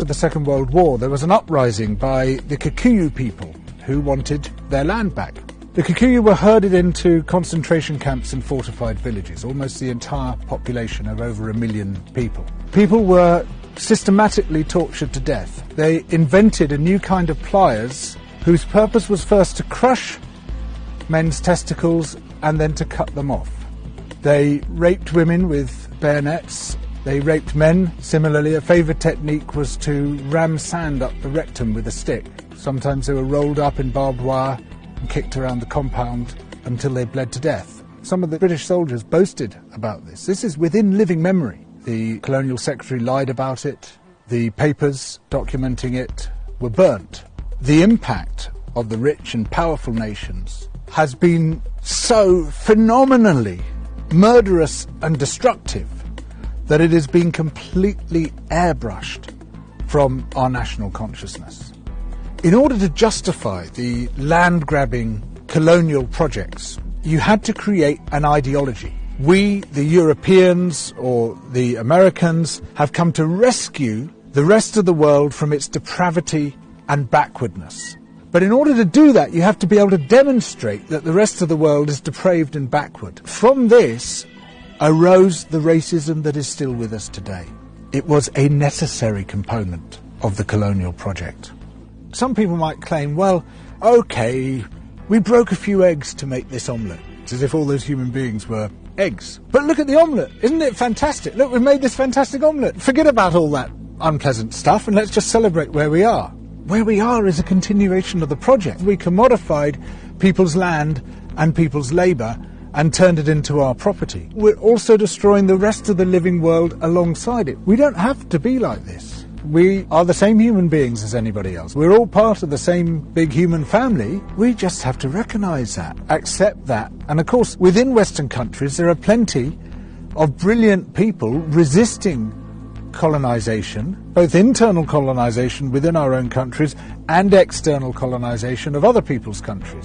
the Second World War, there was an uprising by the Kikuyu people who wanted their land back. The Kikuyu were herded into concentration camps and fortified villages, almost the entire population of over 1 million people. People were systematically tortured to death. They invented a new kind of pliers whose purpose was first to crush men's testicles and then to cut them off. They raped women with bayonets. They raped men. Similarly, a favourite technique was to ram sand up the rectum with a stick. Sometimes they were rolled up in barbed wire and kicked around the compound until they bled to death. Some of the British soldiers boasted about this. This is within living memory. The Colonial Secretary lied about it. The papers documenting it were burnt. The impact of the rich and powerful nations has been so phenomenally murderous and destructive that it has been completely airbrushed from our national consciousness. In order to justify the land-grabbing colonial projects, you had to create an ideology. We, the Europeans or the Americans, have come to rescue the rest of the world from its depravity and backwardness. But in order to do that, you have to be able to demonstrate that the rest of the world is depraved and backward. From this arose the racism that is still with us today. It was a necessary component of the colonial project. Some people might claim, well, okay, we broke a few eggs to make this omelette. It's as if all those human beings were eggs. But look at the omelette. Isn't it fantastic? Look, we've made this fantastic omelette. Forget about all that unpleasant stuff and let's just celebrate where we are. Where we are is a continuation of the project. We commodified people's land and people's labour and turned it into our property. We're also destroying the rest of the living world alongside it. We don't have to be like this. We are the same human beings as anybody else. We're all part of the same big human family. We just have to recognise that, accept that. And of course, within Western countries, there are plenty of brilliant people resisting colonisation, both internal colonisation within our own countries and external colonisation of other people's countries.